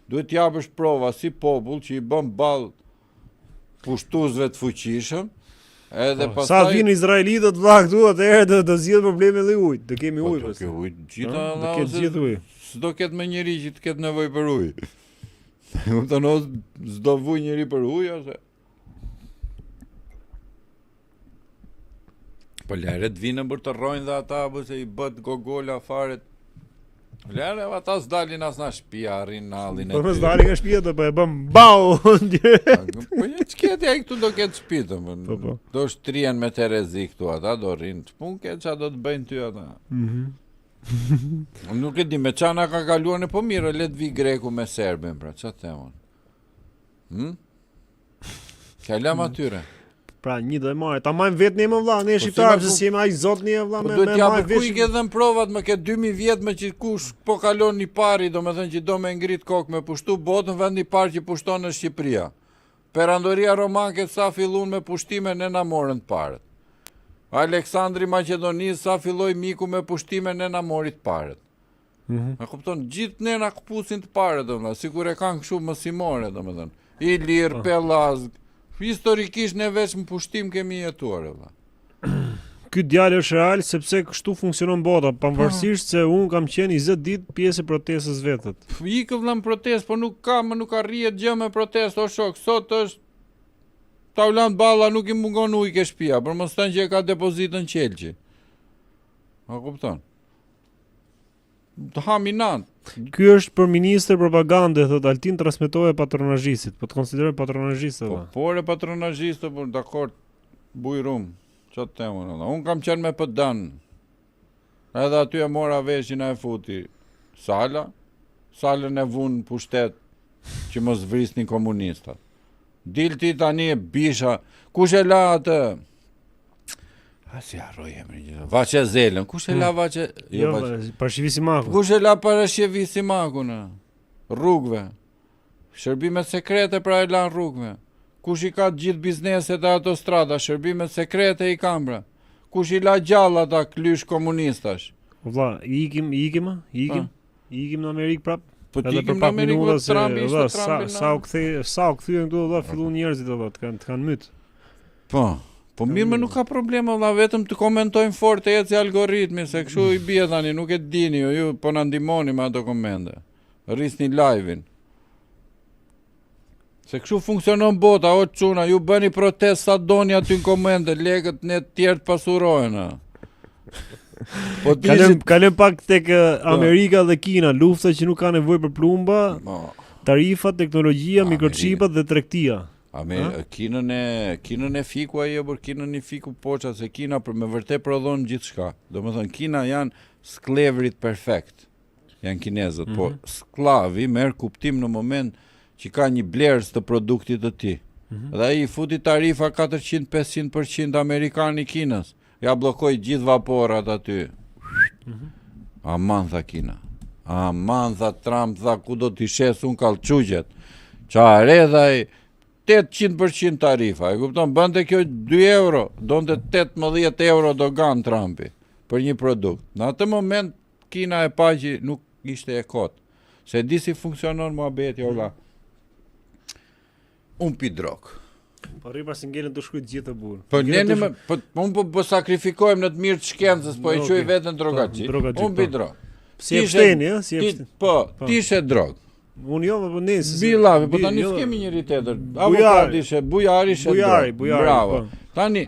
Duhet t'japësh prova si popull që i bën ball pushtuzve të fuqishëm. Edhe pastaj sa vinë izraelitët vlla këtu atëherë do zgjidh probleme dhe ujit. Do kemi ujë do pastaj. Gjitha Do ketë gjithë ujë. s'do ketë me njëri që të ketë nevojë për ujë. Kupton, s'do vuj njëri për ujë ose. Po leret vinë për të rrojnë dhe ata apo se i bët gogola fare. Lere ata s'dalin as na shtëpia, arrin në hallin e Po tyre. s'dalin nga shtëpia po e bëm bau. Po një ç'keti ai këtu do ketë shtëpi domun. Po. Do shtrien me Terezi këtu ata do rrin. Ç'pun ke ç'a do të bëjnë ty ata. Nuk e di me çana ka kaluar po mirë, le të vi greku me serbin pra, ç'a themon. Ka lëm atyre. Pra një do e marrë, ta majmë vetë një më vlla, ne shqiptarë, se si jemi ai zot një vlla Po me duhet t'ja majmë ku i vetë. ke dhënë provat më ke 2000 vjet me që kush po kalon një pari, domethënë që do me ngrit kokë me pushtu botën, vendi i parë që pushton në Shqipëria. Perandoria romanke sa fillun me pushtime ne na morën të parët. Aleksandri Maqedonisë sa filloi miku me pushtime ne na mori të parët. E kupton, gjithë ne na kpusin të parët domethënë, sikur e kanë kështu mësimore domethënë. Ilir, Pellaz, historikisht ne veç në pushtim kemi jetuar valla. Ky djalë është real sepse kështu funksionon bota, pavarësisht se un kam qenë 20 ditë pjesë e protestës vetët. Ikë vëllai protestë, po nuk arrihet gjë me protestë, o shok, sot është taulan balla, nuk i mungon ujë ke shtëpia, për mos thënë që e ka depozitën Qelçi. A kupton? Të haminant. Ky është për ministër propagande, thot Altin transmetoi patronazhistit. Po të konsideroj patronazhist Po, por e patronazhist, po dakord, bujrum. Ço të them unë. Un kam qenë me PD-n. Edhe aty e mora veshin e futi. Salën e vun pushtet që mos vrisnin komunistat. Dil ti tani e bisha. Kush e la atë? Si harroj emrin gjithë. Vaçezelën. Kush e la Vaçe? Jo, Parashivisimaku. Kush e la Parashivisimakun? Rrugëve. Shërbimet sekrete pra e lan rrugëve. Kush i ka gjithë bizneset e autostrada, shërbimet sekrete i kam pra. Kush i la gjallë ata klysh komunistash? Vlla, ikim në Amerikë prap. Po tikim në Amerikë Trumpi ishte Trumpi. Sa u kthyen këtu valla, fillon njerëzit valla, të kanë myt. Po mirë më nuk ka problema valla, vetëm të komentojmë fort e eci algoritmi, se kështu i bie tani, nuk e dini ju po na ndihmoni me ato komente. Rrisni live-in. Se kështu funksionon bota, o çuna, ju bëni protestë sa doni aty në komente, lekët ne të tjerë të pasurohen. Po kalojm pak tek Amerika dhe Kina, lufta që nuk ka nevojë për plumba, tarifat, teknologjia, mikrochipat dhe tregtia. Kinën e fiku ajo, por Kinën i fiku poça, se Kina për me vërtet prodhon gjithçka. Domethënë Kina janë sklevrit perfekt. Janë kinezët, po sklavi merr kuptim në moment që ka një blerës të produktit të tij. Dhe ai i futi tarifa 400-500% amerikani Kinës. Ja bllokoi gjithë vaporat aty. Aman tha Kina. Aman tha Trump, tha ku do t'i shes unë kallçuqet. Çare dha ai 800% tarifa, e kupton, bënte kjo 2 euro, donte 18 euro dogan Trumpi për një produkt. Në atë moment Kina e pa që nuk ishte e kot. Se di si funksionon muhabeti valla. Un pi drog. Po rri pas ngelën të shkruaj gjithë të burr. Po ne po sakrifikojmë në të mirë të shkencës, po e quaj veten drogaçi. Un pi drog. Si Epsteini, si Epsteini. Po, ti ishe drog. Unë jo, po nesër. Billavi, po tani s'kemi njëri tjetër. Avokati ishe, bujari ishe. Bravo. Tani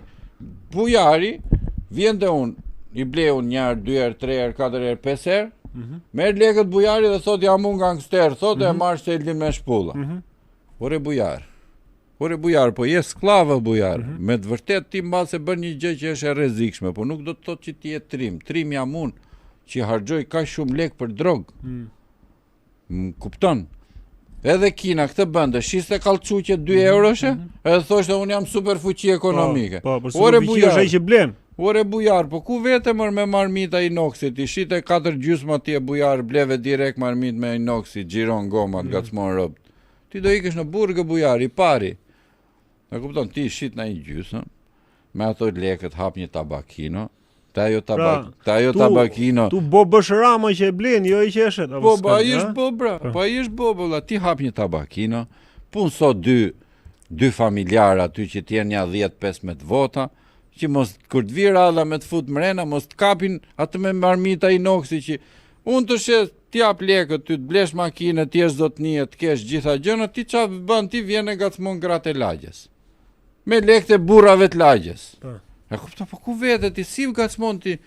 bujari vjen te unë, i bleu një herë, 2 herë, 3 herë, 4 herë, 5 herë. Merr lekët bujari dhe thot jam unë gangster, thot e marr Seldin me shpulla. Ore bujar. Ore bujar, po je sklavë bujar. Me të vërtet ti mbase bën një gjë që është e rrezikshme, po nuk do të thotë që ti je trim. Trim jam unë që harxoj kaq shumë lek për drog. Kupton? Edhe Kina këtë bënde, shiste kallçuqe 2 euroshe, edhe thoshte unë jam super fuqi ekonomike. Ore bujar, ai që blen. Ore bujar, po ku vete mër me marmita inoksit, i shite 4 gjysma ti e bujar, bleve direkt marmit me inoksit, xhiron gomat, gacmon robt. Ti do ikesh në burgë bujar, i pari. E kupton, ti shit në një gjysmë, me ato lekët hap një tabakino, Këta jo tabakino. Tu bo bëshërama që e blen, jo i qeshet. Po, ai është bo, bra. Po ai është bo, valla. Ti hap një tabakino, pun sot dy familjar aty që t'jen një 10-15 vota, që mos kur të vi radha me të fut mrena, mos të kapin atë me marmita inoksi që unë të shes t'jap lekët, ty të blesh makinë, t'jesh zotnie, të kesh gjitha gjëna, ti qa bën ti vjen e gacmon gratë e lagjes. Me lekët e burrave të lagjes. E kupto, po ku vete ti, si gacmon ti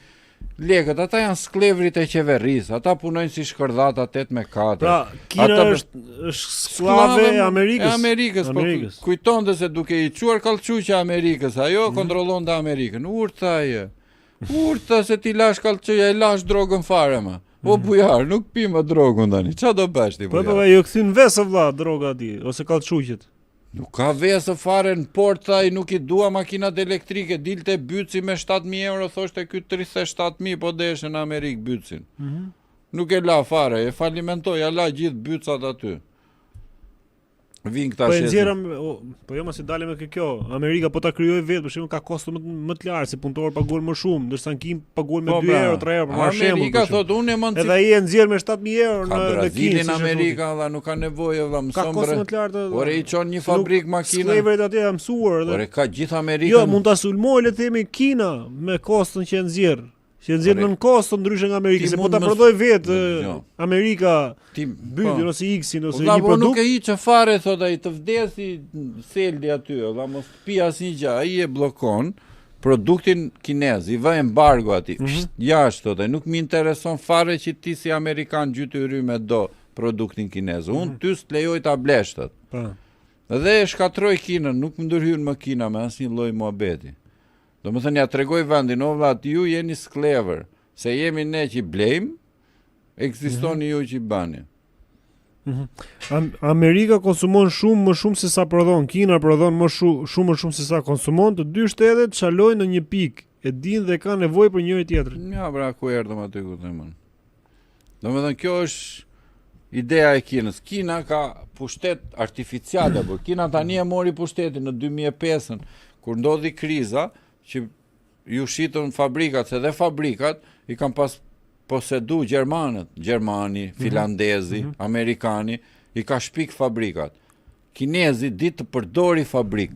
lekët, ata janë sklevrit e qeverisë, ata punojnë si shkërdhata 8-4. Pra, Kina është sklave e Amerikës. E Amerikës, po kujtonte se duke i quar kallçuqe Amerikës, ajo kontrollon të Amerikën. Urta ajo. Urta se ti lash kallçuqe, e lash drogën fare më. Po bujar, nuk pi më drogën tani. Ç'a do bësh ti bujar? Po jo kthin vesë vlla droga ti ose kallçuqet. Nuk ka vesë fare në port, thaj, nuk i dua makinat elektrike, dilte byci me 7.000 euro, thoshte ky 37.000 po deshe në Amerikë bycin. Nuk e la fare, e falimentoj, ja la gjithë bycat aty. Vin këta shesin. Po jo, mos i dalim me kjo. Amerika po ta krijoj vetë, për shembull ka kosto më të lartë, se punëtor paguajnë më shumë, ndërsa në Kinë paguajnë me 2 euro, 3 euro për marrë shembull. Amerika thot unë emancip. Edhe ai e nxjerr me 7.000 euro në Kinë. Brazilin Amerika valla nuk ka nevojë valla, mëson. Ka kosto më të lartë. Ore i çon një fabrik makinë. Skleverit atje janë mësuar. Ore ka gjithë Amerikën. Jo, mund ta sulmoj le të themi Kina me kostën që e nxjerr. Që nxjerr nën kosto ndryshe nga Amerika, se po ta prodhoj vetë Amerika bytin ose X-in ose një produkt. Nuk e hiqë fare, thot ai, të vdesi seldi aty, valla mos pi asnjë gjë, ai e bllokon produktin kinez, i vë embargo aty. Jashtë thot ai, nuk më intereson fare që ti si amerikan gjytyry me do produktin kinez. Unë ty s'të lejoj ta blesh thot. Dhe e shkatroj Kinën, nuk më ndërhyn më Kina me asnjë lloj muhabeti. Do më thënë ja tregoj vendin, o vlat, ju jeni sklever, se jemi ne që blejmë, ekzistoni ju që bani. Amerika konsumon më shumë se sa prodhon, Kina prodhon më shumë se sa konsumon, të dy shtetet çalojnë në një pikë, e din dhe ka nevojë për njëri tjetrin. Ja, bra, ku erdhëm aty ku themon. Do më thënë, kjo është ideja e Kinës. Kina ka pushtet artificiale, por Kina tani e mori pushtetin në 2005-ën, kur ndodhi kriza, që ju shitën fabrikat, se dhe fabrikat i kam pas posedu Gjermani, Finlandezi, Amerikani, i ka shpik fabrikat. Kinezi ditë të përdori fabrik.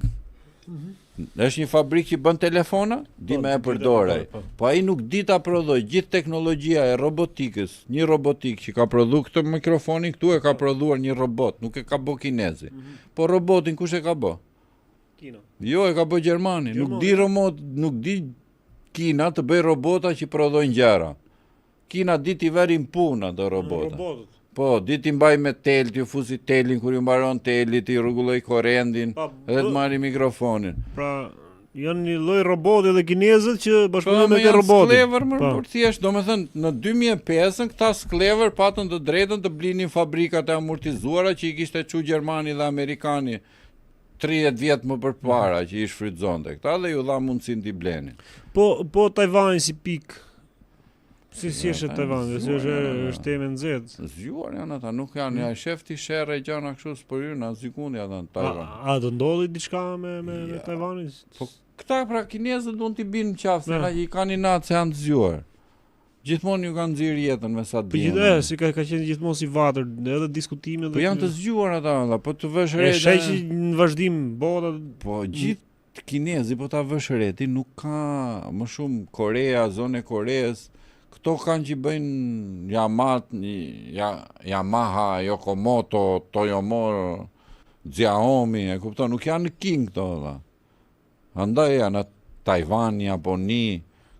Është një fabrik që bën telefona, di me e përdore. Po ai nuk di ta prodhoj, gjithë teknologjia e robotikës, një robotik që ka prodhu këtë mikrofonin këtu, e ka prodhuar një robot, nuk e ka bë kinezi. Po robotin kush e ka bë? Kina. Jo, e ka bë Gjermani. Nuk di Kina të bëj robota që prodhojnë gjëra. Kina di t'i verin punë ato robota. Po, di t'i mbaj me tel, t'i fusi telin, kur ju mbaron teli, t'i rregulloj korrentin, edhe të marri mikrofonin. Pra, janë një lloj roboti dhe kinezët që bashkëpunojnë me këtë robotin. Po, sklever më por thjesht, domethënë në 2005 këta sklever patën të drejtën të blinin fabrikat e amortizuara që i kishte çu Gjermani dhe Amerikani 30 vjet më përpara që i shfrytëzonte këta dhe ju dha mundësinë t'i blenin. Po Tajvani si pikë. Si është Tajvani, si është temë nxehtë. Zgjuar janë ata, nuk janë ja shefti sherrë gjana kështu për hyrë, as sekundi ata në Tajvan. A do ndodhi diçka me Tajvanin? Po këta pra kinezët duan t'i binë qafë, se i kanë natë se janë të zgjuar. Gjithmonë ju kanë nxjerr jetën me sa të dinë. Po si ka qenë gjithmonë si vatër, edhe diskutime Po janë të zgjuar ata, po të vësh re. Sheq në vazhdim bota. Po gjithë kinezi po ta vësh re, ti nuk ka më shumë Korea, zonë e Koreas. Këto kanë që bëjnë Yamaha, Yokomoto, Toyota, Xiaomi, e kupton, nuk janë në King këto dha. Andaj janë Tajvan, Japoni.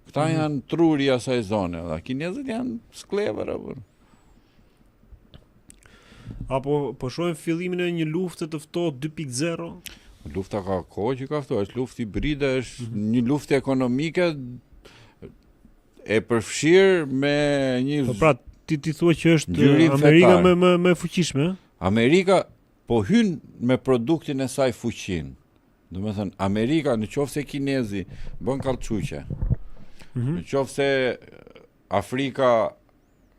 Këta janë truri asaj zone, dhe kinezët janë sklever apo. Apo po shohim fillimin e një lufte të ftohtë 2.0? Lufta ka kohë që ka ftohtë, është luftë hibride, është një luftë ekonomike e përfshirë me një. Po pra ti thua që është Amerika më fuqishme? Amerika po hyn me produktin e saj fuqin. Do të thënë Amerika nëse kinezi bën kallçuqe. Në qoftë se Afrika,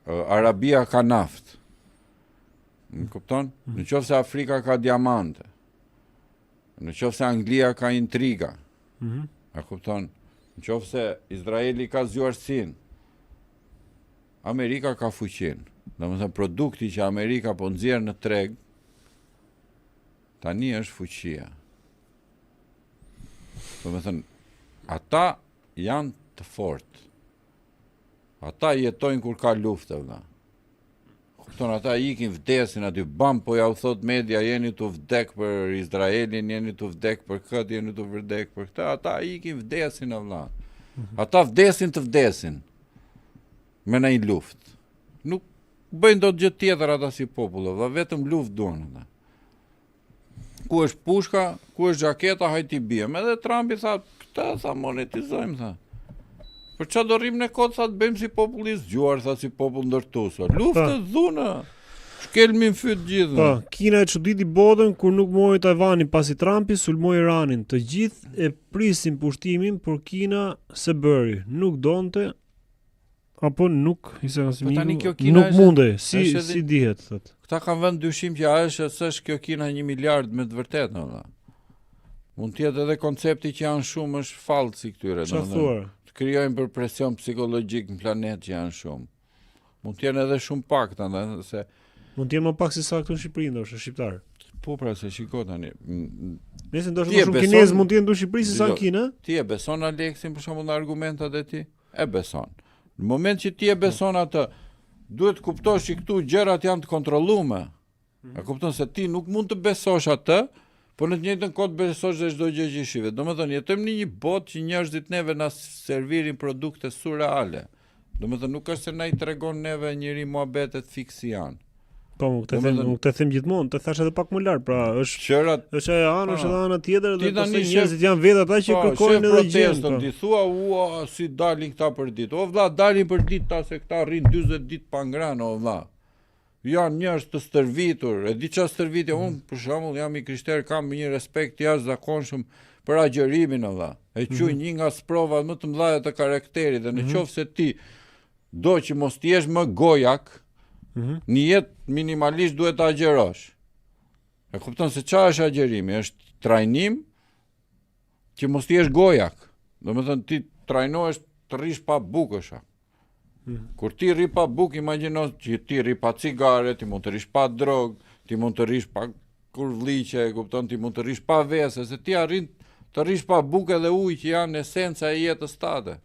Arabia ka naftë, më kupton? Në qoftë se Afrika ka diamante, në qoftë se Anglia ka intriga, a kupton? Nëse Izraeli ka zgjuarsinë, Amerika ka fuqinë. Domethënë produkti që Amerika po nxjerr në treg tani është fuqia. Domethënë ata janë të fortë. Ata jetojnë kur ka luftë, vëlla. Kupton, ata ikin vdesin aty, bam, po ja u thot media, jeni të vdek për Izraelin, jeni të vdek për këtë, jeni të vdek për këtë, ata ikin vdesin, vëlla. Ata vdesin të vdesin me në një luftë. Nuk bëjnë do të gjë tjetër ata si popull, vëlla, vetëm luftë duan ata. Ku është pushka, ku është xhaketa, hajti biem. Edhe Trumpi tha, këtë tha monetizojmë, tha. Për çfarë do rrim në kod, tha, të bëjmë si popull i zgjuar, tha, si popull ndërtuesor. Luftë dhunë. Shkelmi në fyt gjithë. Po, Kina e çuditi botën kur nuk mori Tajvanin pasi Trumpi sulmoi Iranin. Të gjithë e prisin pushtimin, por Kina se bëri, nuk donte apo nuk, nuk mundej, si dihet, thotë. Këta kanë vënë dyshim që s'është kjo Kina 1 miliard me të vërtetë, valla. Mund të jetë edhe koncepti që janë shumë është fallsi këtyre, domethënë. Të krijojnë për presion psikologjik në planet që janë shumë. Mund të jenë edhe shumë pak tani, se mund të jenë më pak se sa këtu në Shqipëri, ndoshta shqiptar. Po pra, se shiko tani. Nëse ndoshta më shumë kinez mund të jenë në Shqipëri se sa në Kinë. Ti e beson Aleksin për shembull në argumentat e tij? E beson. Në moment që ti e beson atë, duhet kuptosh që këtu gjërat janë të kontrolluara. E kupton se ti nuk mund të besosh atë, po në të njëjtën kohë besosh çdo gjë që shihet. Domethënë jetojmë në një botë që njerëzit neve na servirin produkte surreale. Domethënë nuk është se na i tregon neve njëri muhabetet fiksi janë. Po, nuk të them gjithmonë, të thash edhe pak më lart, pra është qërat, është ajo anë, është edhe ana tjetër dhe pastaj njerëzit janë vetë ata që kërkojnë edhe gjën. Ti thua, si dalin këta për ditë. O vlla, dalin për ditë ta se këta rrin 40 ditë pa ngrënë, o vlla. Janë njerëz të stërvitur, e di çfarë stërvitje, unë për shembull jam i krishter, kam një respekt jashtëzakonshëm për agjërimin, o vlla. E quaj një nga sprovat më të mëdha të karakterit, dhe nëse ti do që mos të jesh më gojak, një jetë minimalisht duhet të agjerosh. E kupton se çfarë është agjerimi? Është trajnim që mos të jesh gojak. Domethënë ti trajnohesh të rrish pa bukësha. Kur ti rri pa bukë, imagjino që ti rri pa cigare, ti mund të rish pa drogë, ti mund të rish pa kurvliqe, e kupton, ti mund të rish pa vese, se ti arrin të rish pa bukë dhe ujë që janë esenca e jetës tate.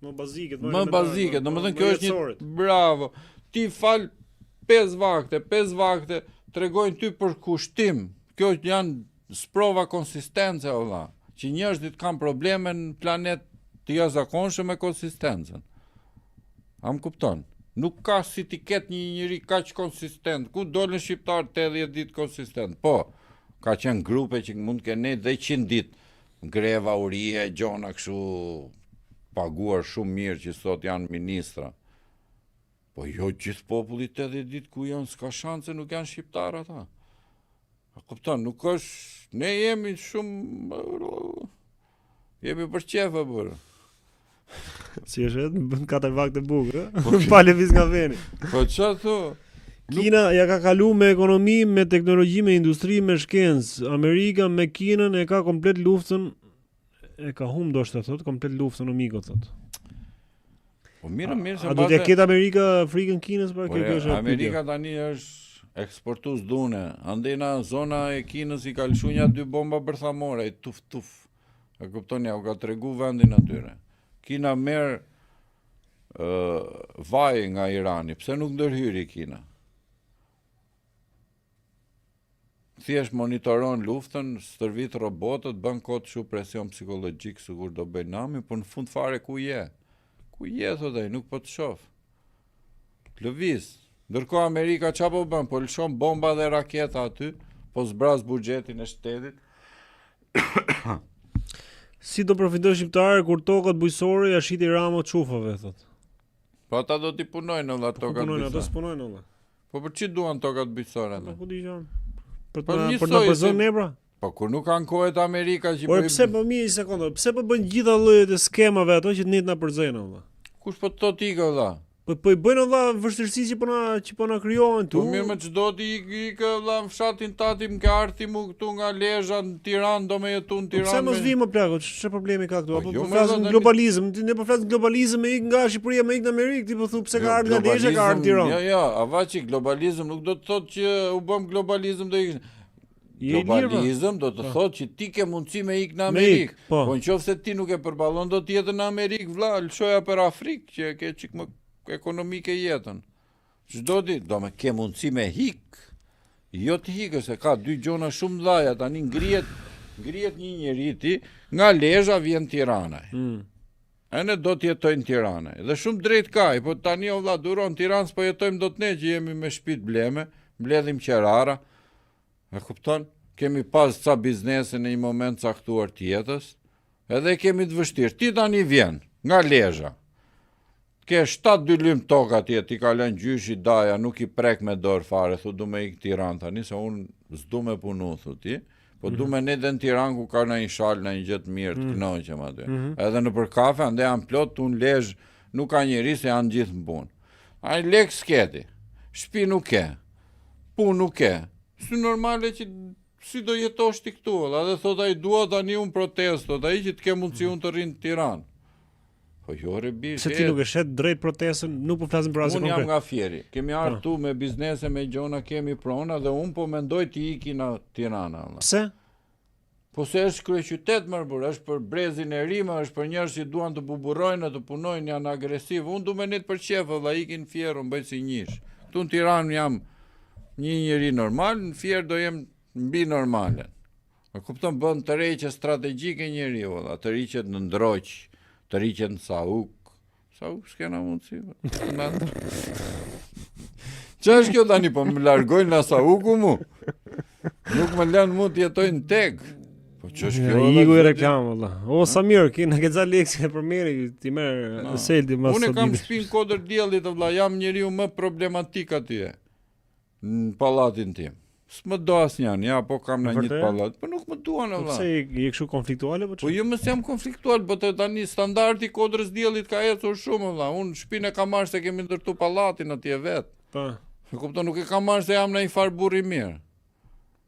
Më bazike, domethënë kjo është një bravo. Ti fal 5 vakte tregojnë ty për kushtim. Kjo janë sprova konsistence, valla, që njerëzit kanë probleme në planet të jashtëzakonshëm me konsistencën. Am kupton? Nuk ka si ti ketë një njeri kaq konsistent. Ku dolën shqiptar 80 ditë konsistent? Po, ka qenë grupe që mund të kenë 100 ditë greva urie, gjona kështu paguar shumë mirë që sot janë ministra. Po jo gjithë populli 80 ditë ku janë, s'ka shanse, nuk janë shqiptar ata. A kupton, nuk është, ne jemi shumë, jemi për qefa bërë. Si është, bën 4 vakte bukë, pa lëviz nga veni. Po çfarë thu? Kina ja ka kalu me ekonomi, me teknologji, me industri, me shkencë. Amerika me Kinën e ka komplet luftën, e ka humbur ndoshta thotë, komplet luftën o migo thotë. Po mirë se a do të ketë Amerika frikën Kinës për kjo është? Amerika tani është eksportues dune. Andena zona e Kinës i ka lëshunja 2 bomba bërthamore, tuf. E kuptoni, u ka tregu vendin atyre. Kina merr vaj nga Irani. Pse nuk ndërhyri Kina? Thjesht monitoron luftën, stërvit robotët, bën kot shumë presion psikologjik sikur do bëj nami, por në fund fare ku je? Ku je thotë, nuk po të shoh. Lëviz. Ndërkohë Amerika çfarë po bën? Po lëshon bomba dhe raketa aty, po zbraz buxhetin e shtetit. Si do përfitoj shqiptarë kur tokat bujqësore ja shiti Ramo çufave thotë. Po ata do t'i punojnë edhe tokat bujqësore. Ata s'punojnë edhe. Po për ç'i duan tokat bujqësore? Po di jam. Për të përzon ne pra? Po kur nuk kanë kohë Amerika që po pse po mirë një sekondë, pse po bën gjitha llojet e skemave ato që nit na përzejnë valla? Kush po të thotë ikë valla? Po i bëjnë valla vështirësi që po na krijohen Po tu. mirë më çdo ti ikë valla në fshatin tatim ke arti mu këtu nga Lezhë në Tiranë, do me jetu në Pse Tiranë. mos vi më plako, ç'është problemi ka këtu? Po, Apo jo, po më flasim tani- globalizëm, ne po flasim globalizëm me ik nga Shqipëria me ik në Amerikë, ti po thu pse ka ardhur nga Lezhë, ka ardhur në Tiranë. Ja, avaçi globalizëm nuk do të thotë që u bëm globalizëm do ikë. Je i lirë, po. Globalizëm do të thotë që ti ke mundësi me ikë në Me Amerikë. ik, po. Po nëse ti nuk e përballon do të jetë në Amerikë, vlla, lëshoja për Afrikë që ke çik më ekonomike jetën. Çdo ditë do me ke mundësi me hik. Jo të hikë se ka dy gjona shumë dhaja, tani ngrihet një njeri ti nga Lezhë vjen Tirana. E ne do të jetojnë në Tiranë. Dhe shumë drejt ka, po tani o vlla duron Tiranës po jetojmë dot ne që jemi me shtëpi bleme, mbledhim qerara. E kupton? Kemi pas ca biznese në një moment caktuar të jetës, edhe kemi të vështirë. Ti tani vjen nga Lezhë. Ke 7 lym toka atje, ti ka lënë gjyshi daja, nuk i prek me dorë fare, thu du me ik Tiranë tani, se unë s'du me punu, thu ti, po du me ne dhe në Tiranë ku ka në një shalë, në një gjëtë mirë të knoqem aty. Edhe në për kafe, ande janë plot, unë Lezhë, nuk ka njeri se janë gjithë në punë. A lek s'keti, shpi nuk ke, punë nuk ke, si normale që si do jetosh ti këtu, edhe thot ai dua tani unë protesto, ai që të ke mundësi unë të rinë në Tiranë. Po jo re bish. Se ti nuk e shet drejt protestën, nuk po flasim për asgjë Unë jam konkret. nga Fieri. Kemi ardhur tu me biznese, me gjona, kemi prona dhe unë po mendoj të iki në Tirana. valla. Pse? Po se është kryeqytet më burr, është për brezin e ri, është për njerëz që duan të buburojnë, të punojnë, janë agresiv. Unë du me net për qef, valla, ikin Fierë, mbaj si njish. Tu në Tiranë jam një njeri normal, në Fierë do jem mbi normalen. E kupton, bën të rreqe strategjike njeri, valla, të riqet në Ndroq, të riqet në Sauk. Sauk s'kena mundësi. Qa është kjo tani, po më largojnë nga Sauku mu? Nuk më lënë mu të jetojnë tek. Po që është kjo? Igu i reklam, valla. O, Samir, kena keca lekse për meri, ti merë seldi mas Unë sot kam ditë. shpinë kodër diellit, vlla, jam njeriu më problematik atje. Në pallatin tim. S'më do asnjën, ja, po kam në një Vërtet? pallat. Po nuk më duan, Po vlla. pse je kështu konfliktuale po Po çfarë? jo më jam konfliktual, po të tani standardi i kodrës diellit ka ecur shumë, vlla. Unë shpinë e kam marrë se kemi ndërtu pallatin atje vet. Po. E kupton, nuk e kam marrë se jam në një farë burr i mirë.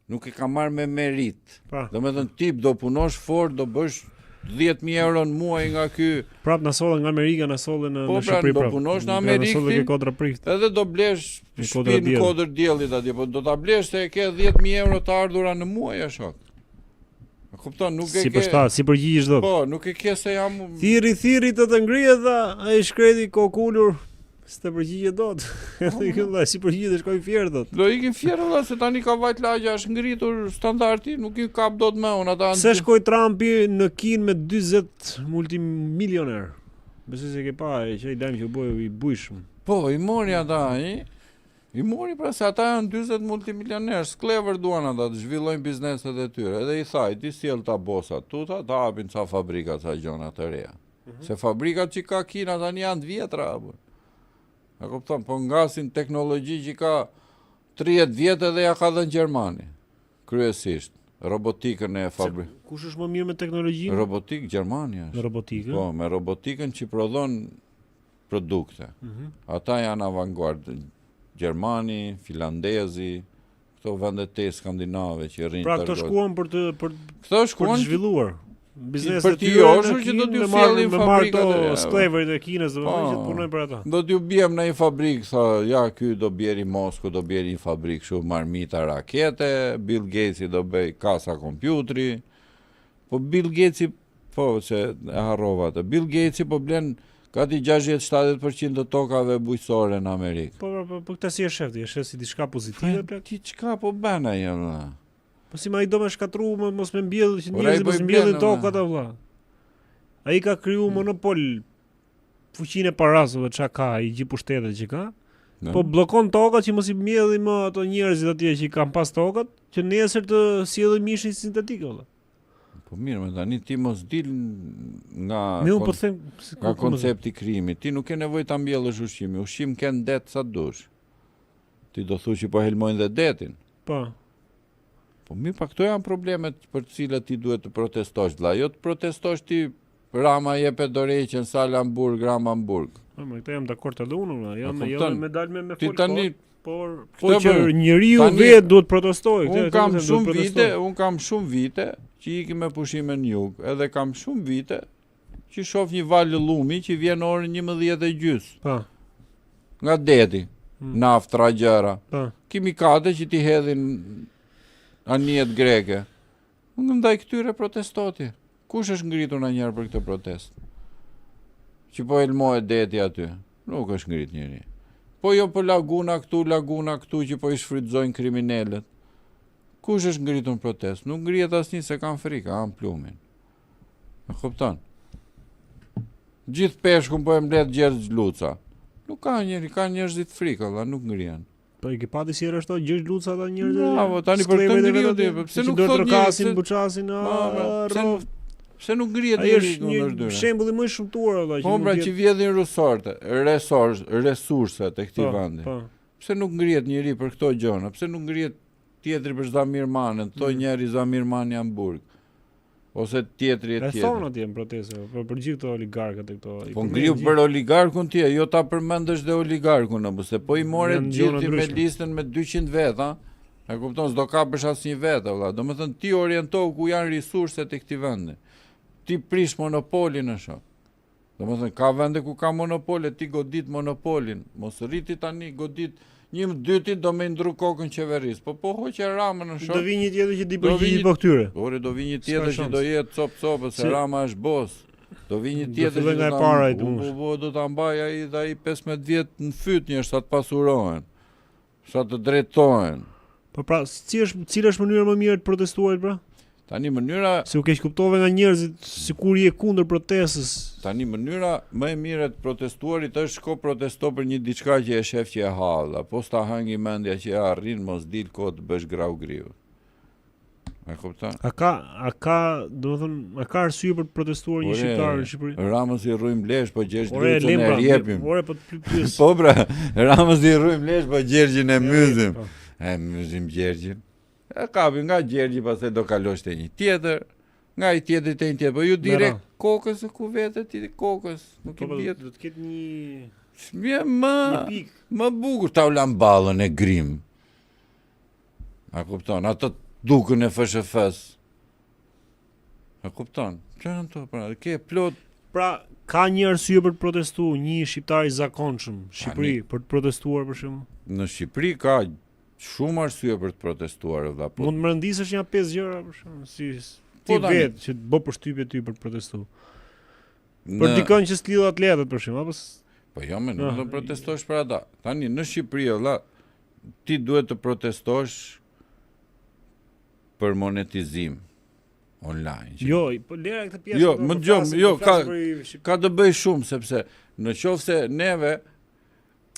Nuk e kam marrë me merit. Po. Do me thënë tip do punosh fort, do bësh 10.000 euro në muaj nga ky, Prap na sollën nga Amerika, na sollën në Po, pra, Shqipëri do prap. punosh në Na Amerikë, sollën ti? ke kodra prift. edhe do blesh Në kodër shtëpinë diellit. kodër diellit atje, po do ta blesh se e ke 10.000 euro të ardhura në muaj a shok. E kupton, nuk e Si ke. për shtat, si përgjigjesh dot. Po, nuk e ke se jam Thirri të të ngrihet dha, ai shkreti kokulur. S'të përgjigje dot. Edhe kjo valla, si përgjigje shkoj Fier dot. do ikin fjerë valla se tani ka vajt lagja, është ngritur standardi, nuk i kap dot më unë ata. Pse shkoi Trumpi në Kinë me 40 multimilioner? Besoj se ke pa që ai dajmë që u bë i bujshëm. Po, i mori ata, I mori pra se ata janë 40 multimilionerë, sklever duan ata të zhvillojnë bizneset e tyre. Edhe i thaj, ti sjell ta bosat tuta, ta hapin ca fabrika, ca gjona të reja. Se fabrikat që ka Kina tani janë të vjetra apo. E kupton, po ngasin teknologji që ka 30 vjetë edhe ja ka dhënë Gjermani. Kryesisht, robotikën e fabrikë. Kush është më mirë me teknologjinë? Robotik Gjermani Në është. robotikë. Po, me robotikën që prodhon produkte. Ata janë avangardë. Gjermani, Finlandezi, këto vendet te skandinave që rrinë Pra këto shkuan për të Këto për të shkuan zhvilluar bizneset për e t'i tyre joshur në që do Kinë, t'ju me marrë- sjellin me marrë fabrikat e ato reja. skleverit e Kinës, domethënë që të Po. punojnë për ata. do t'ju bjem në një fabrikë, tha, ja, ky do bjeri Moskë, do bjeri një fabrikë shumë marmita rakete, Bill Gatesi do bëj kasa kompjutri, po Bill Gatesi, po, se e harrova atë, Bill Gatesi po blen gati 60-70% të tokave bujqësore në Amerikë. Po këtë si e shef ti? E shef si diçka pozitive plak? Ti çka po bën ai valla? Po si ma i do me shkatru, mos me mbjell, që Ora, ai njerëzit po mos i mbjellin blen, tokë ata vlla. Ai ka kriju monopol fuqinë e parasove çka ka, i gjithë pushtetet që ka. Po bllokon tokat që mos i mbjellin më ato njerëzit atje që kanë pas tokat, që nesër të sjellin mishin sintetik valla. Po mirë, më tani ti mos dil nga Me unë po them nga koncepti krimit. Ti nuk ke nevojë ta mbjellësh ushqimin. Ushqim ken det sa dush. Ti do thuaj që po helmojnë dhe detin. Po. Po mirë, pa këto janë problemet për të cilat ti duhet të protestosh, vlla. Jo të protestosh ti Rama jepet dorëheqjen sal Hamburg, Ram Hamburg. Më këta jam dakord edhe unë, jam kupton? me dal me Ti fol tani por Këtë që bër, njeriu tani- vetë duhet protestojë. un kam shumë vite që ikim me pushime në jug, edhe kam shumë vite që shoh një val llumi që vjen orën 11:30 Pa, nga deti, naftra gjëra, pa. kimikate që ti hedhin anijet greke. Unë ndaj këtyre protestoti. Kush është ngritur ndonjëherë për këtë protest? Që po elmohet deti aty. Nuk është ngrit njëri. Po jo për laguna këtu që po i shfrytëzojnë kriminalët. Kush është ngritur në protest? Nuk ngrihet asnjë se kanë frikë, han plumin. E kupton? Gjithë peshkun po e mbledh Gjergj Luca. Nuk ka njëri, ka njerëzit frikë, valla, nuk ngrihen. Po i ke pati si arresto Gjergj Luca ata njerëz. Bravo, tani për të ngrihet ti, pse nuk do thot të njëri, rakasin, pse- buçasin, Pse nuk ngrihet ai njëri është kundër një tyre? shembull i më i shëmtuar valla. Po pra që vjedhin resurset e këtij vendi. Po. Pse nuk ngrihet njëri për këto gjëra? Pse nuk ngrihet tjetri për Zamir Manën, thoj njëri Zamir Man në Hamburg. Ose tjetri e E tjetri. thonë atje në proteste, për gjithë këto oligarkët e këto. Po ngriu për oligarkun ti, jo ta përmendesh dhe oligarkun, apo se po i more Janë gjithë gjëra ti me ndryshme. listën me 200 veta. E kupton, s'do kapësh asnjë vetë, valla. Domethënë ti orientohu ku janë resurset e këtij vendi. Ti prish monopolin në shoh. Domethënë ka vende ku ka monopole, ti godit monopolin. Mos rriti tani godit një dyti do me ndru kokën qeverisë. Po hoqë Ramën në Do shoh. vi një tjetër që di Do vi përgjigjet një- po këtyre. Ore do vi një tjetër S'ka që do jetë cop se Si- Rama është bos. Do vi një Do tjetër filloj që nga e do para, i ta dumush. do ta mbaj ai dhe ai 15 vjet në fyt njerëz sa të pasurohen. Sa të drejtohen. Po pra, cila është mënyra më mirë të protestuarit pra? Tani mënyra Se u keq kuptove nga njerëzit sikur je kundër protestës. mënyra më e mirë e të protestuarit është shko protesto për një diçka që e shef që e halla, po sta hangi mendja që e arrin mos dil kohë të bësh grau griu. E kupton? A ka, domethënë, a ka arsye për të protestuar një shqiptar në Shqipëri? Ramës i rrujm lesh, po Gjergj Ore, Lucën e lembra, rjepim. ore po të pyes. Po pra, Ramës i rrujm lesh, po Gjergjin e myzim. Po. E myzim Gjergjin. E kapim nga Gjergji, pastaj do kalosh te një tjetër, nga i tjetri te një tjetër, po ju direkt kokës e ku vete ti kokës, nuk i Po bjet. do të ketë një Shmje një pikë. më bukur ta ulan ballën e grim. A kupton, ato dukën e FSHF-s. A kupton? Çfarë janë to pra? Ke plot Pra, ka një arsye për të protestuar një shqiptar i zakonshëm në Shqipëri për të protestuar për shembull. në Shqipëri ka shumë arsye për të protestuar vëlla. Po Mund të më rëndisësh një 5 gjëra për shembull, si ti Po, tani. vetë që të bë përshtypje ty për të protestuar. në- Për dikën që s'lidh atletët për shembull, apo Po jo, me nuk Ah, do protestosh për ata. Tani në Shqipëri vëlla, ti duhet të protestosh për monetizim online. që- jo, po lera këtë pjesë. Jo, po më flasim- gjo, jo, po flasim për Shqipëri. Ka të bëj shumë sepse në qoftë se neve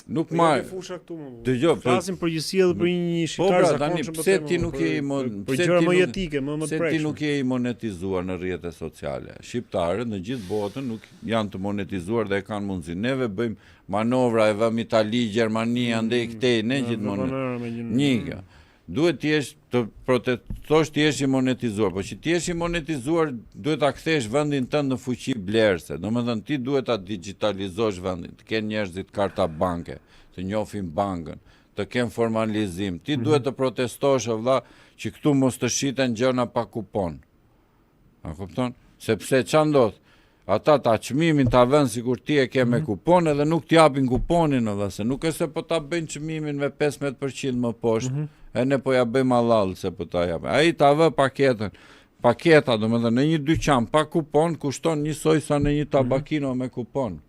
nuk Po marr. jo, fusha këtu më. Dëgjoj, po- Flasim përgjithësi edhe për një Po shqiptar pra, zakonshëm. tani po pse them, ti nuk për- je për pse gjëra ti më nuk- jetike, më të Se ti prekshme. nuk je i monetizuar në rrjetet sociale. Shqiptarët në gjithë botën nuk janë të monetizuar dhe e kanë mundësi. Neve bëjmë manovra e vëmë Itali, Gjermani, andej këtej, ne gjithmonë. Një kjo. Duhet ti jesh të protestosh ti jesh i monetizuar, po që ti jesh i monetizuar duhet ta kthesh vendin tënd në fuqi blerëse. Domethënë ti duhet ta digitalizosh vendin, të kenë njerëzit karta banke, të njohin bankën, të kenë formalizim. Ti duhet të protestosh vëlla që këtu mos të shiten gjëra pa kupon. A kupton? Sepse ç'a ndodh? Ata ta çmimin ta vënë sikur ti e ke me kupon edhe nuk t'japin kuponin edhe se nuk e se po ta bëjnë çmimin me 15% më poshtë. E ne po ja bëjmë halal se po ta japim. Ai ta vë paketën. Paketa, domethënë në një dyqan pa kupon kushton njësoj sa në një tabakino me kupon.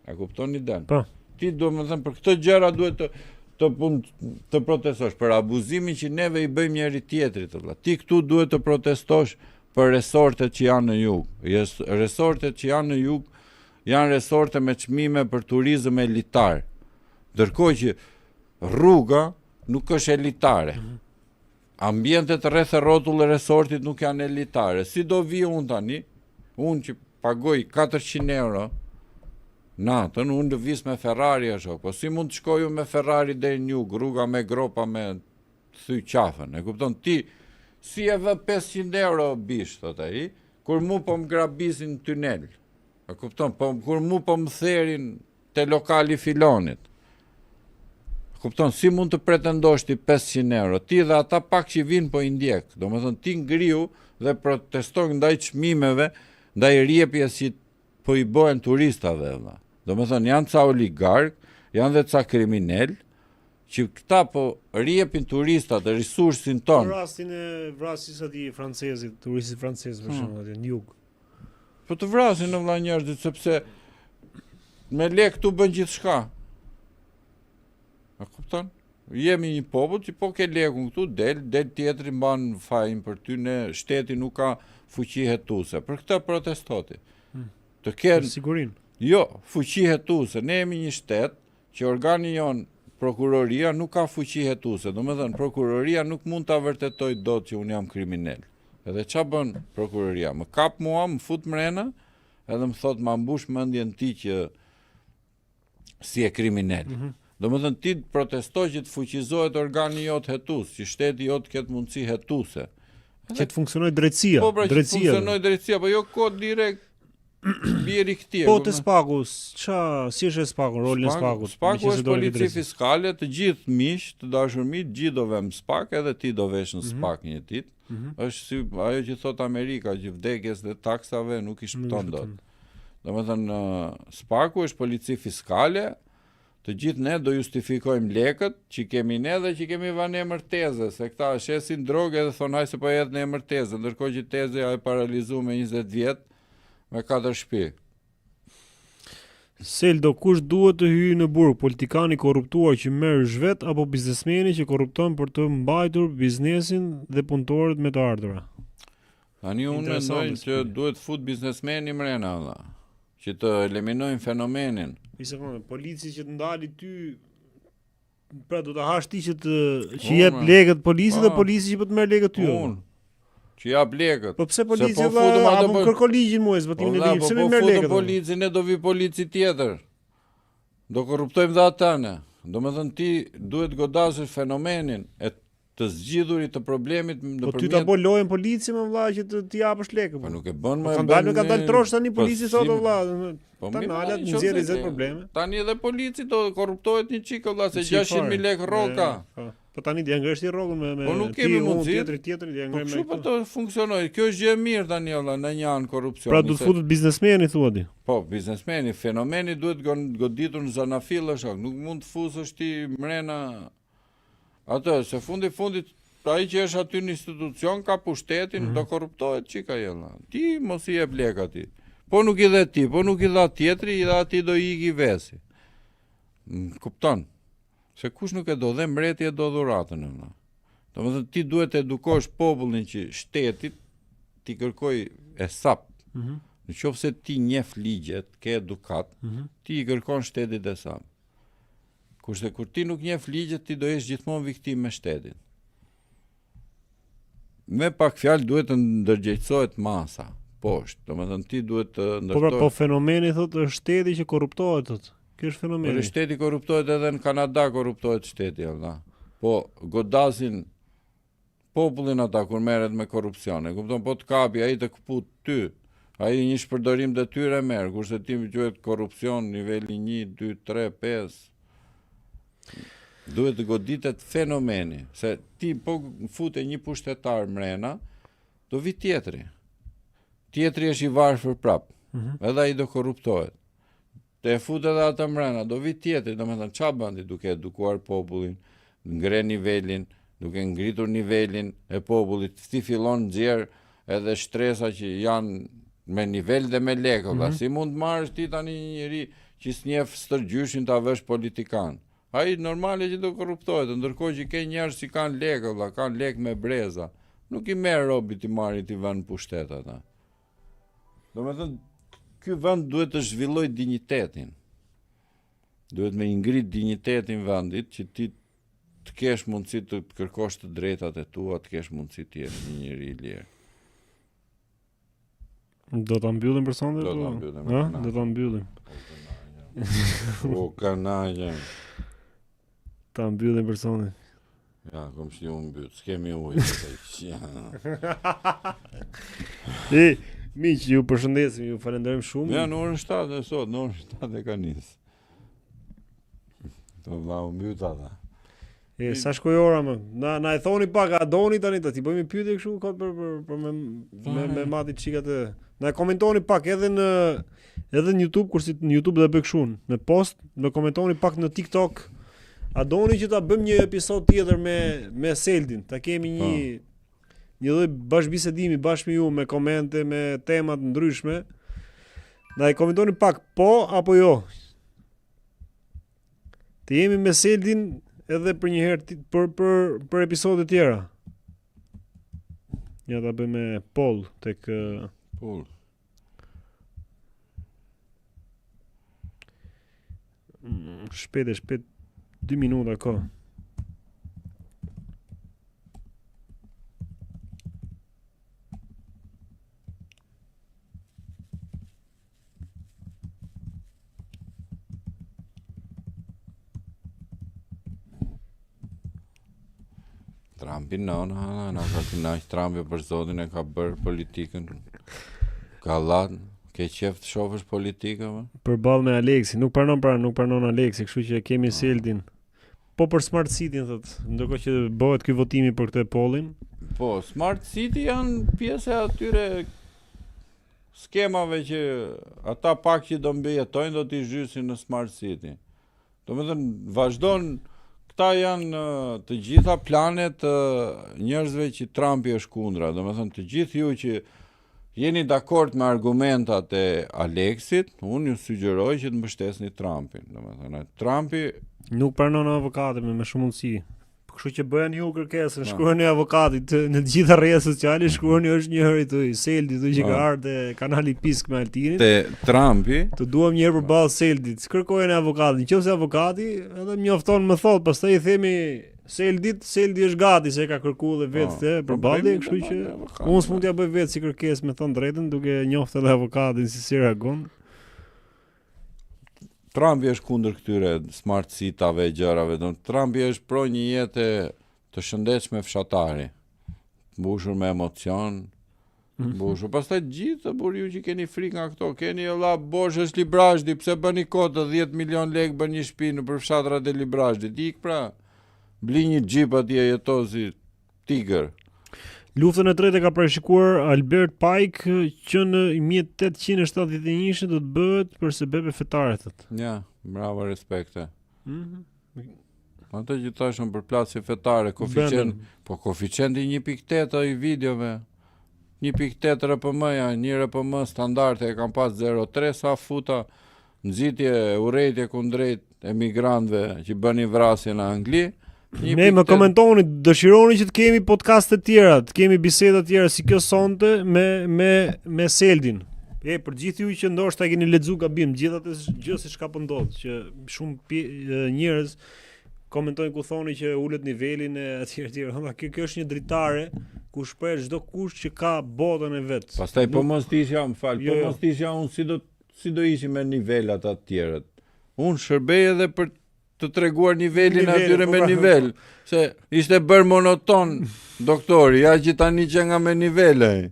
E kuptoni den? Po. Ti domethënë për këtë gjëra duhet të protestosh për abuzimin që neve i bëjmë njëri tjetrit vëlla. Ti këtu duhet të protestosh për resortet që janë në jug. Resortet që janë në jug janë resorte me çmime për turizëm elitar. Ndërkohë që rruga nuk është elitare. Ambientet rreth e rrotull e resortit nuk janë elitare. Si do vi unë tani, unë që pagoj 400 euro natën, unë lëviz me Ferrari ashtu, po si mund të shkoj unë me Ferrari deri në jug, rruga me gropa me thy qafën. E kupton ti, si e vë 500 euro bish, thot ai, kur mu po më grabisin në tunel. E kupton, po kur mu po më therin te lokali filonit. Kupton, si mund të pretendosh ti 500 euro? Ti dhe ata pak që vinë po i ndjek. Domethënë ti ngriu dhe proteston ndaj çmimeve, ndaj rrjepjes që po i bëhen turistave vëlla. Domethënë janë ca oligark, janë dhe ca kriminal që këta po rrjepin turistat e resursin ton. Rastin e vrasjes atij francezit, turistit francez për shembull atje në jug. Po të vrasin në vëlla njerëzit sepse me lek këtu bën gjithçka. A kupton? Jemi një popull që po ke lekun këtu, del tjetri mban fajin për ty, ne shteti nuk ka fuqi hetuese. Për këtë protestoti. Të kenë Sigurin. jo, fuqi hetuese. Ne jemi një shtet që organi jon prokuroria nuk ka fuqi hetuese. Domethënë prokuroria nuk mund ta vërtetoj dot që un jam kriminal. Edhe ç'a bën prokuroria? Më kap mua, më fut mrena, edhe më thot ma mbush mendjen ti që si e kriminal. Domethënë ti protestoj që të fuqizohet organi jot hetues, që shteti jot ketë mundësi hetuese. Që të funksionojë drejtësia, Po pra që drejtësia. funksionoj drejtësia, po jo kod direkt bjeri këtij. Po te Spaku, si është Spaku, rolin e Spakut? Spaku është polici fiskale, të gjithë miq, të dashur miq, gjithë do vëm Spak, edhe ti do vesh në Spak një ditë. Është si ajo që thot Amerika, që vdekjes dhe taksave nuk i shpëton dot. Domethënë Spaku është polici fiskale. Të gjithë ne do justifikojmë lekët që kemi ne dhe që kemi vënë emër teze, se këta shesin drogë dhe thonë haj se po jetë në emër teze, ndërkohë që tezja e paralizuar me 20 vjet me 4 shtëpi. Seldo, kush duhet të hyjë në burg? Politikani korruptuar që merr zhvet apo biznesmeni që korrupton për të mbajtur biznesin dhe punëtorët me të ardhurat? Tani unë mendoj që duhet fut biznesmeni mrena valla, që të eliminojnë fenomenin. Një sekondë, polici që të ndali ty, pra do ta hash ti që jep lekët polici dhe polici që po të merr lekët ty. Unë që jap lekët. Po pse polici po futëm atë apo kërko ligjin mua, zbatimin e ligjit, pse më merr lekët? Po polici, ne do vi polici tjetër. Do korruptojmë dhe atëne. Domethënë ti duhet godasësh fenomenin e të zgjidhurit të problemit Po ty ta bë lojën polici më vëlla që të japësh lekë. Po nuk e bën më. Ka dalë trosh tani polici thotë vëlla. Po ta nalat nxjerrë 20 probleme. Tani edhe polici do korruptohet një çik vëlla se 600.000 lekë rroka. Po tani dia ngresh ti rrogën me po nuk kemi mundësi. Tjetri dia ngresh me. Po po të funksionoj. Kjo është gjë e mirë tani vëlla në një anë korrupsioni. Pra duhet futet biznesmeni thua ti. Po, biznesmeni, fenomeni duhet goditur në zanafillë shok. Nuk mund të fusësh ti mrena atë, se fundit ai që është aty në institucion ka pushtetin, do korruptohet çika jella. Ti mos i jep lekë atij. Po nuk i dhe ti, po nuk i dha tjetri, i dha atij do iki vesi. Kupton? Se kush nuk e do dhe mbreti e do dhuratën vëlla. Domethënë ti duhet të edukosh popullin që shtetit ti kërkoj e sap. Në qoftë se ti njeh ligjet, ke edukat, ti i kërkon shtetit e sap. Kurse kur ti nuk njeh ligjet, ti do jesh gjithmonë viktimë me shtetin. Me pak fjalë duhet të ndërgjegjësohet masa, poshtë. Domethënë ti duhet të ndërtosh. Po fenomeni thotë është shteti që korruptohet thotë. Ky është fenomeni. Po shteti korruptohet edhe në Kanada korruptohet shteti, valla. Po godasin popullin ata kur merret me korrupsion. E kupton, po të kapi ai të kput ty. Ai një shpërdorim detyre merr, kurse ti më quhet korrupsion niveli 1, 2, 3, 5. Duhet të goditet fenomeni, se ti po fute një pushtetar mrena, do vi tjetri. Tjetri është i varfër prap, edhe ai do korruptohet. Te fut edhe ata mrena, do vi tjetri, domethënë ç'a bën ti duke edukuar popullin, ngre nivelin, duke ngritur nivelin e popullit, ti fillon nxjerr edhe shtresa që janë me nivel dhe me lekë, si mund të marrësh ti tani një njeri që s'njeh stërgjyshin ta vesh politikan. Ai normale që do korruptohet, ndërkohë që ke njerëz që kanë lekë, valla, kanë lekë me breza. Nuk i merr robi ti marri ti vën pushtet ata. Domethënë ky vend duhet të zhvillojë dinjitetin. Duhet me ngrit dinjitetin vendit që ti të kesh mundësi të kërkosh të drejtat e tua, të kesh mundësi të jesh një njeri i lirë. Do ta mbyllim për sonte? Do ta mbyllim. Ha? Do ta mbyllim. O kanajë. Ta mbyllim për sonte. Ja, kom shi unë mbyt, s'kemi ujë. Miq, ju përshëndesim, ju falenderojmë shumë. Ja, në orën 7 e sot, në orën 7 e ka nisë. Do vlau mbyt ata. Sa shkoi ora më? Na e thoni pak, a doni tani të ti bëjmë pyetje kështu kot për me mati çikat e. Na e komentoni pak edhe në YouTube, kurse në YouTube do e bëj kështu, në post, më komentoni pak në TikTok. A doni që ta bëjmë një episod tjetër me Seldin? Ta kemi një lloj bashkëbisedimi bashkë me ju, me komente, me tema të ndryshme. Na e komentoni pak po apo jo. Të jemi me Seldin edhe për një herë për episode tjera. Ja ta bëjmë poll tek poll. Shpejt 2 minuta ka. Trumpi na ka kënaq Trumpi për zotin e ka bërë politikën. Ka llan, ke qef të shohësh politikën? Përballë me Aleksi, nuk pranon Aleksi, kështu që kemi Seldin. Po për Smart City thot, ndërkohë që bëhet ky votimi për këtë pollin. Po, Smart City janë pjesë e atyre skemave që ata pak që do mbijetojnë do t'i zhysin në Smart City. Domethënë vazhdon. Këta janë të gjitha planet njerëzve që Trumpi është kundra. Domethënë të gjithë ju që jeni dakord me argumentat e Aleksit, unë ju sugjeroj që të mbështesni Trumpin. Domethënë Trumpi nuk pranon avokatë me shumë mundësi. Kështu që bëhen ju kërkesën, shkruani avokatit në të gjitha rrjetet sociale, shkruani është një herë këtu, Seldi këtu që ka ardhe kanali Pisk me Altinin. Te Trumpi, të duam një herë përballë Seldit. Kërkojeni avokatin. Nëse avokati edhe mjofton më thot, pastaj i themi Seldi është gati se ka kërkuar dhe vetë përballë, kështu që unë s'mund t'ja bëj vetë si kërkesë me thënë drejtën, duke njoftë edhe avokatin si reagon. Trumpi është kundër këtyre smart citave e gjërave. Trumpi është pro një jetë të shëndetshme fshatari, mbushur me emocion, mbushur. Pastaj gjithë bur ju që keni frikë nga këto, keni valla bosh është Librazhdi, pse bëni kota 10 milion lekë bën një shtëpi në për fshatrat e Librazhdit. Ik pra, bli një xhip atje jetosi tigër. Luftën e tretë ka parashikuar Albert Pike që në 1871 do të bëhet për sebebe fetare thotë. Ja, bravo, respekte. Ato që tashën për plasje fetare, koeficienti 1.8 i videove. 1.8 RPM-ja, 1 RPM standarte e kam pas 0.3 sa futa nxitje urrejtje kundrejt emigrantëve që bënin vrasje në Angli. Ne më komentoni, dëshironi që të kemi podcaste të tjera, të kemi biseda të tjera si kjo sonte me Seldin. Për gjithë ju që ndoshta keni lexuar gabim, gjithatë gjë se çka po ndodh, që shumë njerëz komentojnë ku thoni që ulet nivelin e etj. Kjo është një dritare ku shpreh çdo kush që ka botën e vet. Pastaj po mos tisja, mos tisja unë si do ishim me nivelat të tjerët. Unë shërbej edhe për të treguar nivelin atyre me nivel, se ishte bërë monoton doktori, ja që tani që nga me nivele.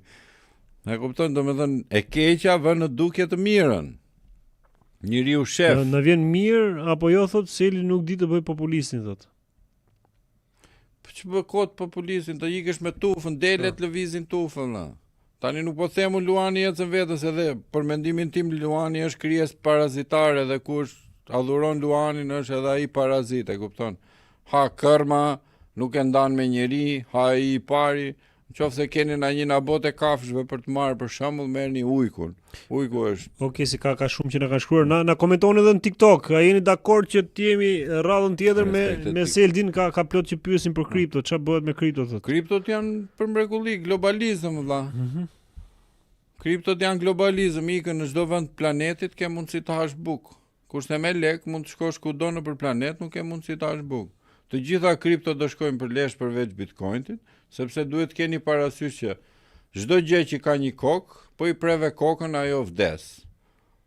E kupton, domethënë e keqja vën në dukje të mirën. Njeriu shef. Na vjen mirë apo jo thot Seli nuk di të bëj populistin thot. Po ç'bë kot populistin, të ikësh me tufën, delet lëvizin tufën. Tani nuk po them Luani ecën vetës edhe për mendimin tim Luani është krijesë parazitare dhe kush adhuron Luanin është edhe ai parazit, e kupton. Ha kërma, nuk e ndan me njeri, ha i pari. Nëse keni na një nabot e kafshëve për të marrë për shembull, merrni ujkun. Ujku është. Okej, si ka shumë që na kanë shkruar. Na komentoni edhe në TikTok. A jeni dakord që të jemi radhën tjetër me Seldin ka plot që pyesin për kripto, ç'a bëhet me kriptot thotë. Kriptot janë për mrekulli, globalizëm vëlla. Kriptot janë globalizëm, ikën në çdo vend të planetit, ke mundësi të hash bukë. Kurse me lek mund të shkosh kudo nëpër planet, nuk ke mundësi të hash bukë. Të gjitha kripto do shkojnë për lesh përveç Bitcoinit, sepse duhet keni parasysh që çdo gjë që ka një kokë, po i preve kokën ajo vdes.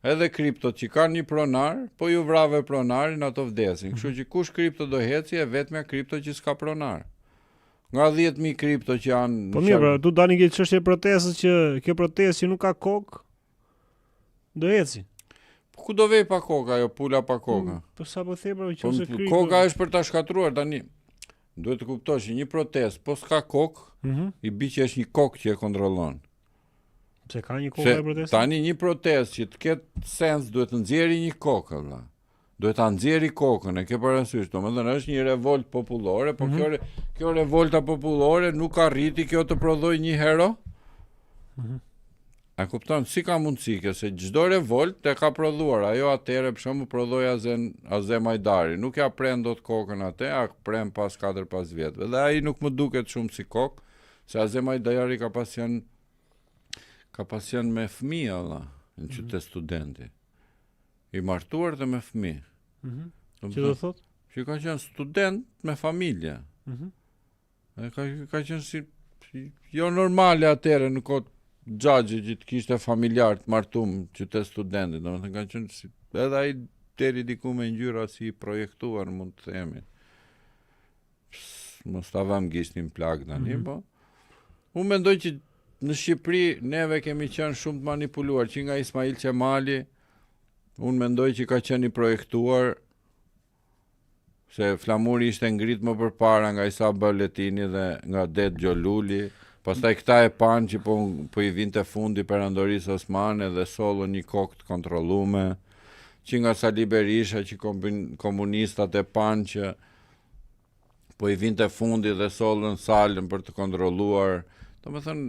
Edhe kriptot që kanë një pronar, po ju vrave pronarin ato vdesin. Kështu që kush kripto do heci e vetmja kripto që s'ka pronar. Nga 10.000 kripto që janë... Po mirë, pra, tu tani ke çështje protestës që kjo protestë që nuk ka kokë do eci. Po ku do vej pa kokë ajo pula pa kokë? Po sa po the pra Po nëse kri. koka është për ta shkatruar tani. Duhet të kuptosh që një protestë po s'ka kokë, i bi që është një kokë që e kontrollon. Pse ka një kokë e protestë? Tani një protestë që të ketë sens duhet të nxjerrë një kokë, valla. Duhet ta nxjerrë kokën, e ke parasysh, domethënë është një revolt popullore, po kjo revolta popullore nuk arriti kjo të prodhojë një hero. A kupton, si ka mundësi kjo se çdo revolt e ka prodhuar, ajo atëre për shembull prodhoi Azem Hajdari, nuk ja pren dot kokën atë, a pren pas 4-5 vjetëve. Dhe ai nuk më duket shumë si kokë, se Azem Hajdari ka pasion me fëmijë valla, në qytet studenti. I martuar dhe me fëmijë. Që do thot? Që ka qenë student me familje. Ka qenë si jo normale atëre në kohë xhaxhi që të kishte familjar të martum qytet studenti, domethënë ka qenë si edhe ai deri diku me ngjyra si projektuar mund të themi. Mos ta vëm gishtin plak tani, po. Unë mendoj që në Shqipëri neve kemi qenë shumë të manipuluar, që nga Ismail Qemali unë mendoj që ka qenë i projektuar, se flamuri ishte ngrit më përpara nga Isa Baletini dhe nga Det Gjoluli, pastaj këta e panë që po i vinte fundi perandorisë osmane dhe sollën një kokë të kontrollume, që nga Sali Berisha që komunistat e panë që po i vinte fundi dhe sollën salën për të kontrolluar. Domethënë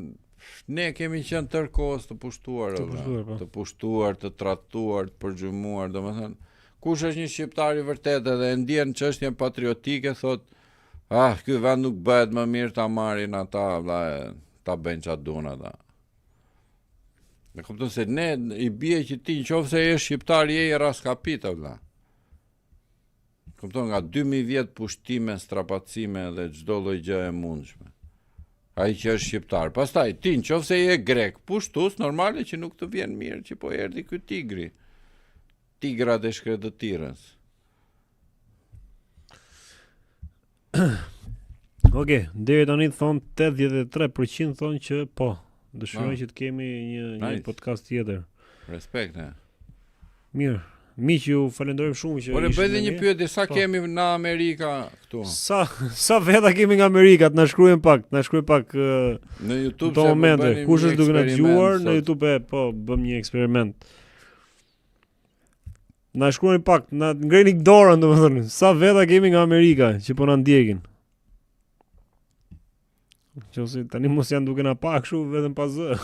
ne kemi qenë tërkohës të pushtuar, të pushtuar, të tratuar, të përgjumuar, domethënë kush është një shqiptar i vërtet edhe e ndjen çështjen patriotike, thot, ky vend nuk bëhet më mirë ta marrin ata, vlla, ta bëjnë çfarë duan ata. Me kupton se ne i bie që ti nëse je shqiptar je i raskapit, vlla. Kupton nga 2000 vjet pushtime, strapacime dhe çdo lloj gjë e mundshme. Ai që është shqiptar. Pastaj ti nëse je grek, pushtues, normale që nuk të vjen mirë që po erdhi ky tigri. Tigrat e Shkretëtirës. Okej, deri tani thon 83% thonë që po, dëshirojnë që të kemi një podcast tjetër. Respekt. Mirë. Miq, ju falenderojmë shumë që po bëj edhe një pyetje, sa kemi në Amerika këtu? Sa veta kemi nga Amerika, na shkruajnë pak në YouTube në momente. Kush është duke na dëgjuar në YouTube, po bëm një eksperiment. Na shkruajnë pak, na ngreni dorën domethënë, sa veta kemi nga Amerika që po na ndjekin. Qose tani mos janë duke na pa kështu vetëm pa zë.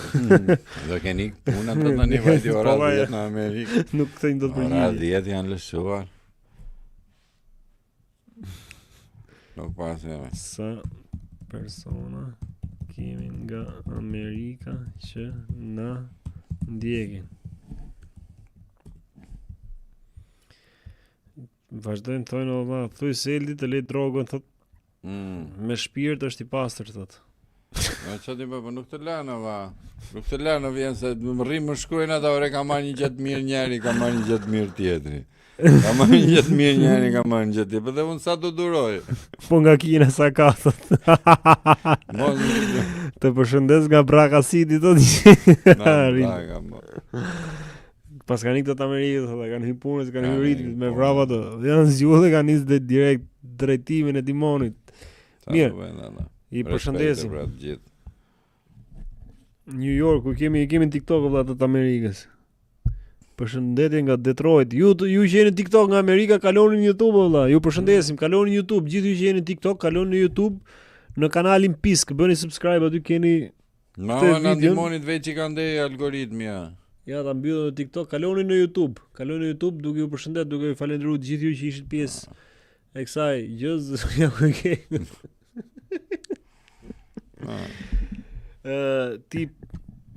Do keni puna të tani vajti ora 10 në Amerikë. Nuk kthejnë dot përgjigje. Ora 10 janë lëshuar. Nuk pasë. Sa persona kemi nga Amerika që na ndjekin. Vazhdojnë thonë valla, thuj Seldi të lej drogën, thot. Me shpirt është i pastër, thot. Çati po nuk të lënë va. Nuk të lënë vjen se më rrim më shkruajnë ata, ore ka marrë një gjë të mirë njëri, ka marrë një gjë të mirë tjetri. Ka marrë një gjë të mirë njëri, ka marrë një gjë tjetri. Po dhe unë sa do duroj. Po nga Kina sa ka, thot. Të përshëndes nga Braka City, thot. Pas kanë ikë të Amerikë, thot, kanë hyrë punës, kanë hyrë ritmit me vrava të. Janë zgjuar dhe kanë nisë direkt drejtimin e timonit. Mirë. I përshëndesim. New York, ku kemi TikTok vëlla të Amerikës. Përshëndetje nga Detroit. Ju që jeni TikTok nga Amerika, kaloni në YouTube vëlla. Ju përshëndesim, kaloni në YouTube. Gjithë ju që jeni TikTok, kaloni në YouTube në kanalin Pisk. Bëni subscribe, aty keni na ndihmoni veç që kanë ndej algoritmi. Ja, ta mbyllën në TikTok, kaloni në YouTube. Kaloni në YouTube duke ju përshëndet, duke ju falendëruar gjithë ju që ishit pjesë e kësaj gjëz. Ja ku ke.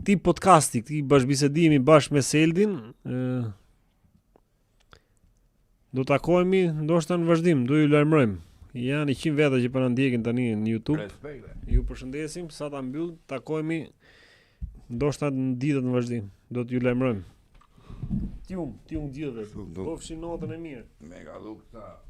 Ti podcasti, ti bashkëbisedimi bashkë me Seldin, do takohemi ndoshta në vazhdim, do ju lajmërojmë. Janë 100 veta që po na ndjekin tani në YouTube. Ju përshëndesim, sa ta mbyll, takohemi ndoshta në ditët në vazhdim. Do t'ju lajmërojmë. Ti gjithëve. Po fshin notën e mirë. Mega lukta.